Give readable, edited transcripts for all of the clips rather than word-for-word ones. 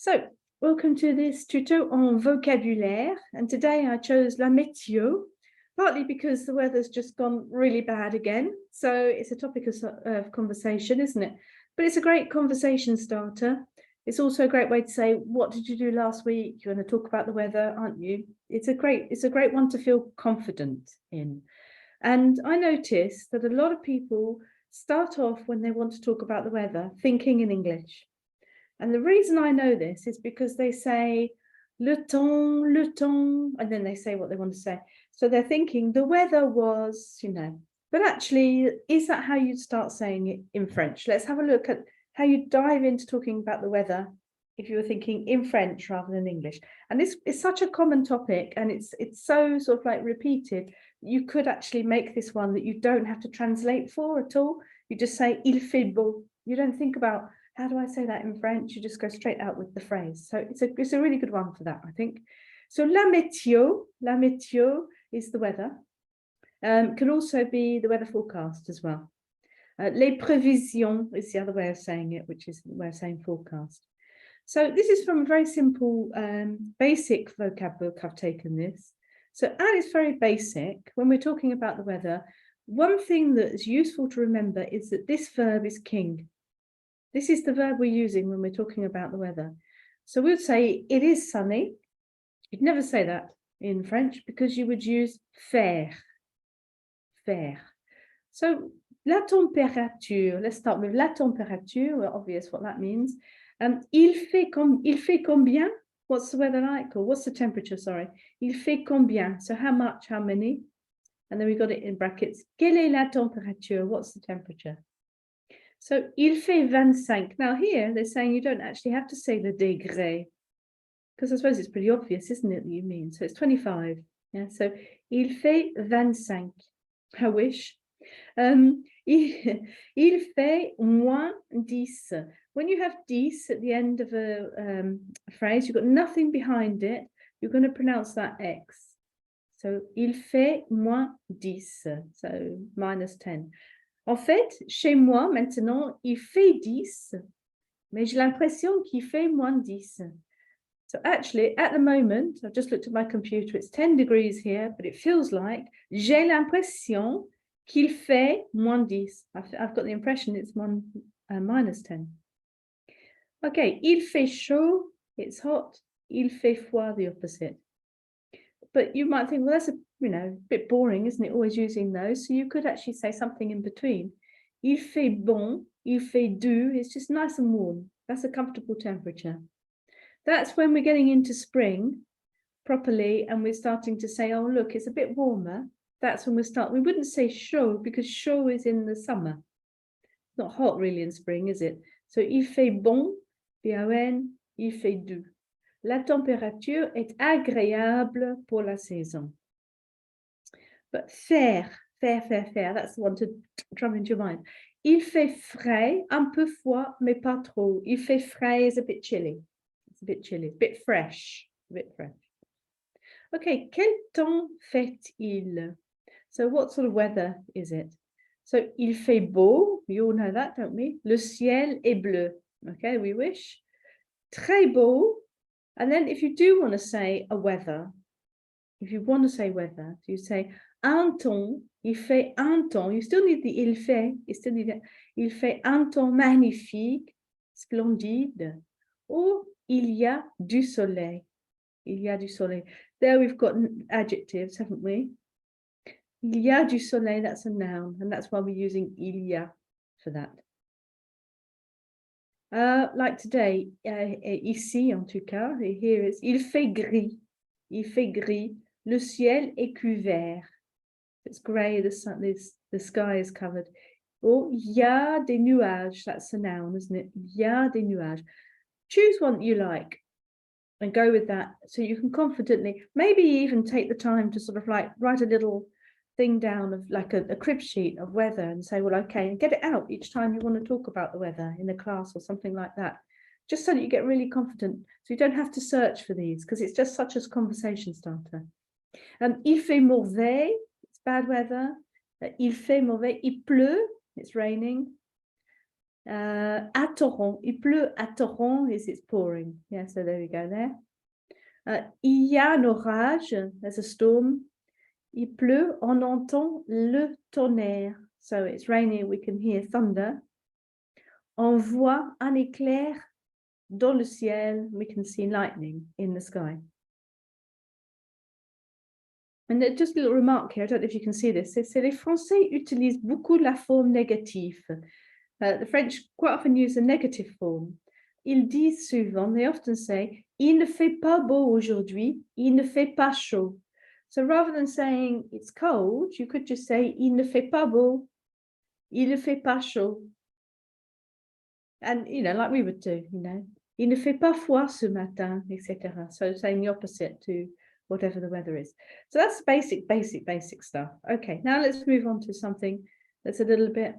So, welcome to this tuto en vocabulaire, and today I chose la météo, partly because the weather's just gone really bad again, so it's a topic of conversation, isn't it? But it's a great conversation starter. It's also a great way to say, what did you do last week? You're going to talk about the weather, aren't you? It's a great one to feel confident in. And I notice that a lot of people start off when they want to talk about the weather thinking in English. And the reason I know this is because they say le temps, and then they say what they want to say. So they're thinking the weather was, but actually, is that how you'd start saying it in French? Let's have a look at how you dive into talking about the weather if you were thinking in French rather than English. And this is such a common topic, and it's so sort of like repeated. You could actually make this one that you don't have to translate for at all. You just say il fait beau. You don't think about how do I say that in French? You just go straight out with the phrase. So it's a really good one for that, I think. So la météo is the weather. Can also be the weather forecast as well. Les prévisions is the other way of saying it, which is the way of saying forecast. So this is from a very simple, basic vocab book. I've taken this. So and it's very basic. When we're talking about the weather, one thing that is useful to remember is that this verb is king. This is the verb we're using when we're talking about the weather. So we would say it is sunny. You'd never say that in French because you would use faire. So la température, let's start with la température. Well, obvious what that means. Il fait combien? What's the weather like? Or what's the temperature, sorry. Il fait combien? So how much, how many? And then we got it in brackets. Quelle est la température? What's the temperature? So, il fait 25. Now here, they're saying you don't actually have to say the degré, because I suppose it's pretty obvious, isn't it, that you mean? So it's 25. Yeah, so, il fait 25. I wish. Il fait moins 10. When you have 10 at the end of a phrase, you've got nothing behind it, you're going to pronounce that X. So, il fait moins 10. So, minus 10. En fait, chez moi, maintenant, il fait 10, mais j'ai l'impression qu'il fait moins 10. So actually, at the moment, I've just looked at my computer, it's 10 degrees here, but it feels like j'ai l'impression qu'il fait moins 10. I've got the impression it's minus 10. Okay, il fait chaud, it's hot. Il fait froid, the opposite. But you might think, well, that's a bit boring, isn't it? Always using those. So you could actually say something in between. Il fait bon, il fait doux. It's just nice and warm. That's a comfortable temperature. That's when we're getting into spring properly and we're starting to say, oh, look, it's a bit warmer. That's when we start. We wouldn't say chaud because chaud is in the summer. It's not hot really in spring, is it? So il fait bon, B-O-N, il fait doux. La température est agréable pour la saison. But faire, that's the one to drum into your mind. Il fait frais, un peu froid, mais pas trop. Il fait frais is a bit chilly. It's a bit chilly, a bit fresh, Okay, quel temps fait-il? So what sort of weather is it? So, il fait beau, we all know that, don't we? Le ciel est bleu. Okay, we wish. Très beau. And then if you do want to say a weather, if you want to say weather, you say un temps, il fait un temps. You still need the il fait, you still need it. Il fait un temps magnifique, splendide. Or il y a du soleil. Il y a du soleil. There we've got adjectives, haven't we? Il y a du soleil, that's a noun, and that's why we're using il y a for that. Like today, ici en tout cas, here it's il fait gris. Il fait gris. Le ciel est couvert. It's grey, the sky is covered. Or il y a des nuages, that's a noun, isn't it? Il y a des nuages. Choose one that you like and go with that so you can confidently, maybe even take the time to sort of like write a little thing down of like a crib sheet of weather and say, well, okay, and get it out each time you want to talk about the weather in a class or something like that, just so that you get really confident. So you don't have to search for these because it's just such a conversation starter. Il fait mauvais, it's bad weather. Il fait mauvais, il pleut, it's raining. À torrent. Il pleut à torrent is it's pouring. Yeah, so there we go there. Il y a un orage. There's a storm. Il pleut. On entend le tonnerre. So it's raining. We can hear thunder. On voit un éclair dans le ciel. We can see lightning in the sky. And just a little remark here, I don't know if you can see this, c'est les Français utilisent beaucoup la forme négative. The French quite often use the negative form. Ils disent souvent, they often say, il ne fait pas beau aujourd'hui, il ne fait pas chaud. So rather than saying it's cold, you could just say, il ne fait pas beau, il ne fait pas chaud. And, like we would do, il ne fait pas froid ce matin, etc. So saying the opposite to whatever the weather is. So that's basic stuff. Okay, now let's move on to something that's a little bit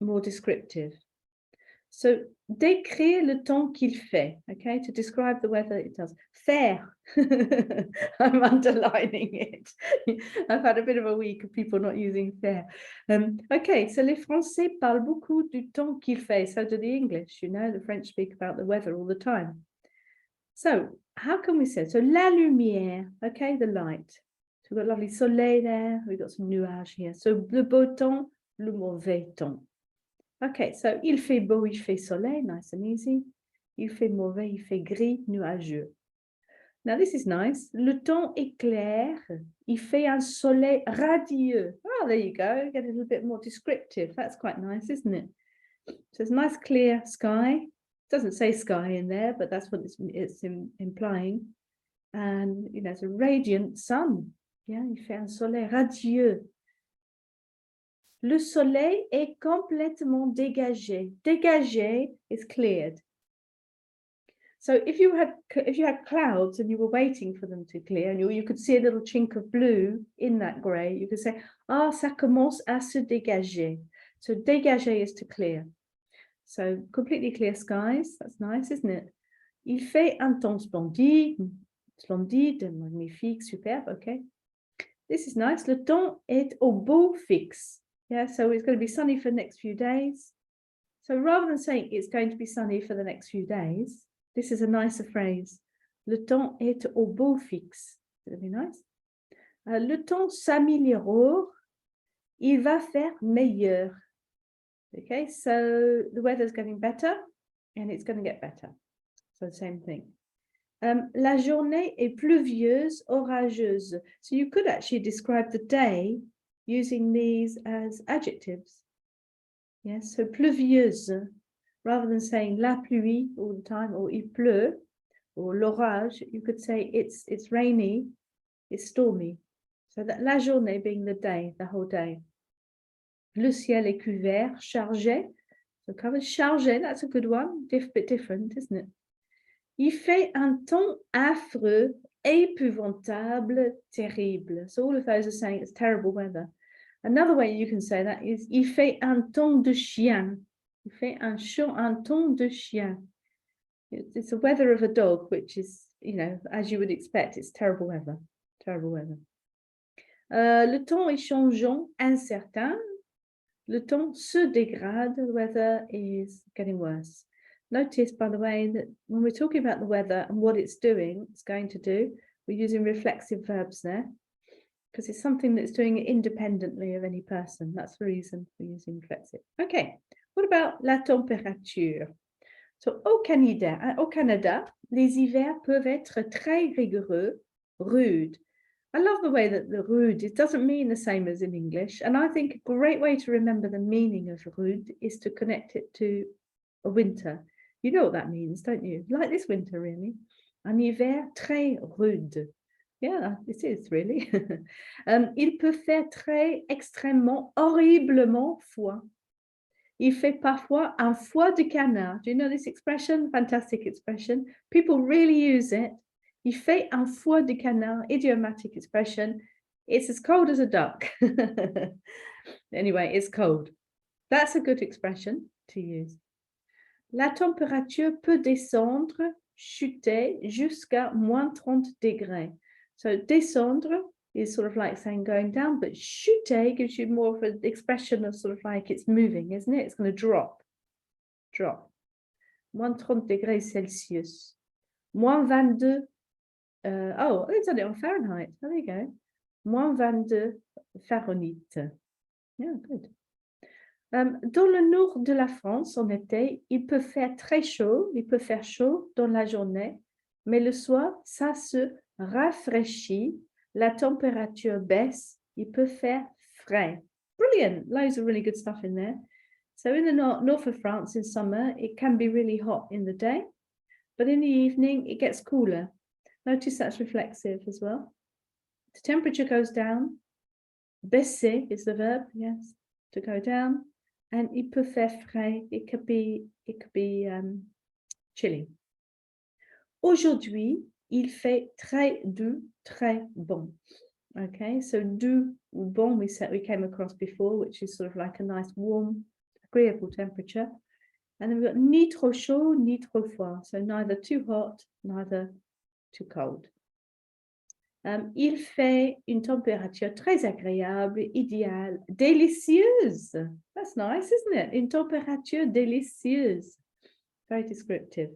more descriptive. So, décrire le temps qu'il fait, okay, to describe the weather it does. Faire, I'm underlining it. I've had a bit of a week of people not using faire. Okay, so les Français parlent beaucoup du temps qu'il fait. So do the English, the French speak about the weather all the time. So, how can we say? So, la lumière, okay, the light. So, we've got lovely soleil there. We've got some nuages here. So, le beau temps, le mauvais temps. Okay, so, il fait beau, il fait soleil, nice and easy. Il fait mauvais, il fait gris, nuageux. Now, this is nice. Le temps est clair. Il fait un soleil radieux. Oh, there you go. Get a little bit more descriptive. That's quite nice, isn't it? So, it's a nice clear sky. Doesn't say sky in there, but that's what it's implying. And, it's a radiant sun. Yeah, il fait un soleil radieux. Le soleil est complètement dégagé. Dégagé is cleared. So if you had clouds and you were waiting for them to clear, and you could see a little chink of blue in that grey, you could say, ça commence à se dégager. So dégager is to clear. So completely clear skies, that's nice, isn't it? Il fait un temps splendide, magnifique, superbe, okay. This is nice. Le temps est au beau fixe. Yeah, so it's going to be sunny for the next few days. So rather than saying it's going to be sunny for the next few days, this is a nicer phrase. Le temps est au beau fixe. That'd be nice. Le temps s'améliore. Il va faire meilleur. Okay, so the weather's getting better and it's going to get better. So the same thing. La journée est pluvieuse, orageuse. So you could actually describe the day using these as adjectives. Yes, so pluvieuse, rather than saying la pluie all the time, or il pleut, or l'orage, you could say it's rainy, it's stormy. So that la journée being the day, the whole day. Le ciel est couvert, chargé. So covered, chargé, that's a good one. Bit different, isn't it? Il fait un temps affreux, épouvantable, terrible. So all of those are saying it's terrible weather. Another way you can say that is il fait un temps de chien. Il fait un temps de chien. It's the weather of a dog, which is, as you would expect, it's terrible weather. Terrible weather. Le temps est changeant, incertain. Le temps se dégrade. The weather is getting worse. Notice, by the way, that when we're talking about the weather and what it's doing, it's going to do, we're using reflexive verbs there because it's something that's doing it independently of any person. That's the reason we're using reflexive. Okay, what about la température? So, au Canada, les hivers peuvent être très rigoureux, rude. I love the way that the rude, it doesn't mean the same as in English. And I think a great way to remember the meaning of rude is to connect it to a winter. You know what that means, don't you? Like this winter, really. Un hiver très rude. Yeah, it is really. Il peut faire très, extrêmement, horriblement froid. Il fait parfois un foie de canard. Do you know this expression? Fantastic expression. People really use it. Il fait un foie de canard, idiomatic expression. It's as cold as a duck. Anyway, it's cold. That's a good expression to use. La température peut descendre, chuter jusqu'à moins 30 degrés. So descendre is sort of like saying going down, but chuter gives you more of an expression of sort of like it's moving, isn't it? It's going to drop. drop. Moins 30 degrés Celsius. Moins 22. Oh, it's on it on Fahrenheit. Oh, there you go. Moins 22 Fahrenheit. Yeah, good. Dans le nord de la France, en été, il peut faire très chaud, il peut faire chaud dans la journée, mais le soir, ça se rafraîchit, la température baisse, il peut faire frais. Brilliant, loads of really good stuff in there. So in the north of France in summer, it can be really hot in the day, but in the evening, it gets cooler. Notice that's reflexive as well. The temperature goes down. Baisser is the verb, yes, to go down. And il peut faire frais, it could be chilly. Aujourd'hui, il fait très doux, très bon. Okay, so doux ou bon we came across before, which is sort of like a nice warm, agreeable temperature. And then we've got ni trop chaud, ni trop froid. So neither too hot, neither too cold. Il fait une température très agréable, idéale, délicieuse. That's nice, isn't it? Une température délicieuse. Very descriptive.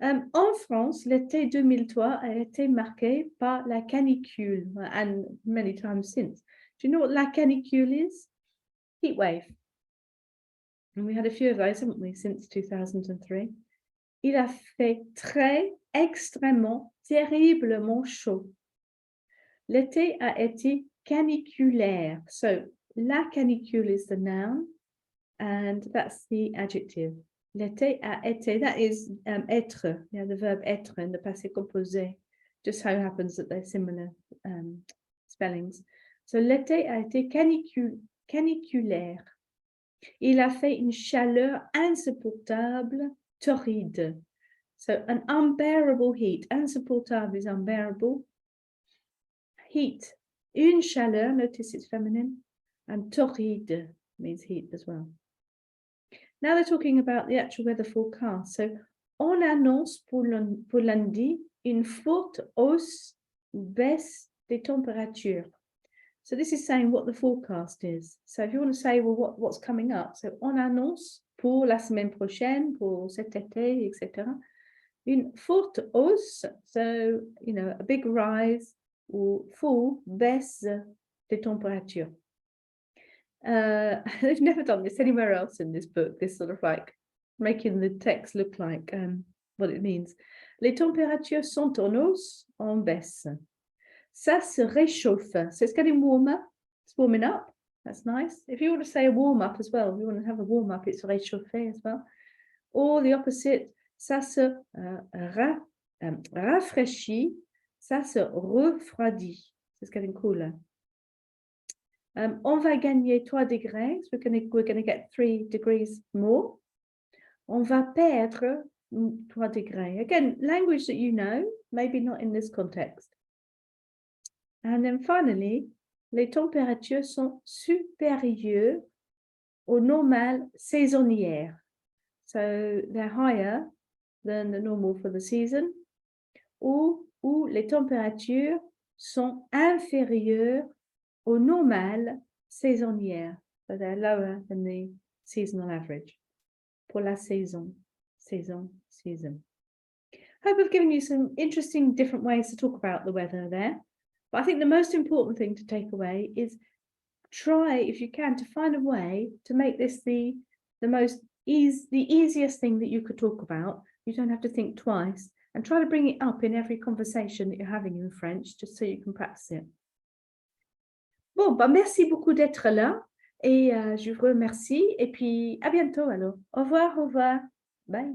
En France, l'été 2003 a été marqué par la canicule, and many times since. Do you know what la canicule is? Heat wave. And we had a few of those, haven't we, since 2003. Il a fait très, extrêmement, terriblement chaud. L'été a été caniculaire. So, la canicule is the noun, and that's the adjective. L'été a été, that is être, yeah, the verb être in the passé composé. Just so happens that they're similar spellings. So, l'été a été caniculaire. Il a fait une chaleur insupportable, torride. So, an unbearable heat. Insupportable is unbearable. Heat, une chaleur, notice it's feminine, and torride means heat as well. Now they're talking about the actual weather forecast. So, on annonce pour lundi une forte hausse ou baisse des températures. So this is saying what the forecast is. So if you want to say, well, what's coming up? So, on annonce pour la semaine prochaine, pour cet été, etc. Une forte hausse, so, you know, a big rise, ou full baisse des températures. I've never done this anywhere else in this book, this sort of like making the text look like what it means. Les températures sont en hausse, en baisse. Ça se réchauffe. So it's getting warmer, it's warming up. That's nice. If you want to say a warm up as well, if you want to have a warm up, it's réchauffer as well. Or the opposite, ça se rafraîchit. Ça se refroidit. It's getting cooler. On va gagner 3 degrés. So we're going to get 3 degrees more. On va perdre 3 degrés. Again, language that you know, maybe not in this context. And then finally, les températures sont supérieures au normal saisonnière. So they're higher than the normal for the season. Ou les températures sont inférieures au normal saisonnière. So they're lower than the seasonal average. Pour la saison. Season. Hope I've given you some interesting different ways to talk about the weather there. But I think the most important thing to take away is try, if you can, to find a way to make this the easiest thing that you could talk about. You don't have to think twice. And try to bring it up in every conversation that you're having in French, just so you can practice it. Bon, bah merci beaucoup d'être là et je vous remercie. Et puis, à bientôt alors. Au revoir, au revoir. Bye.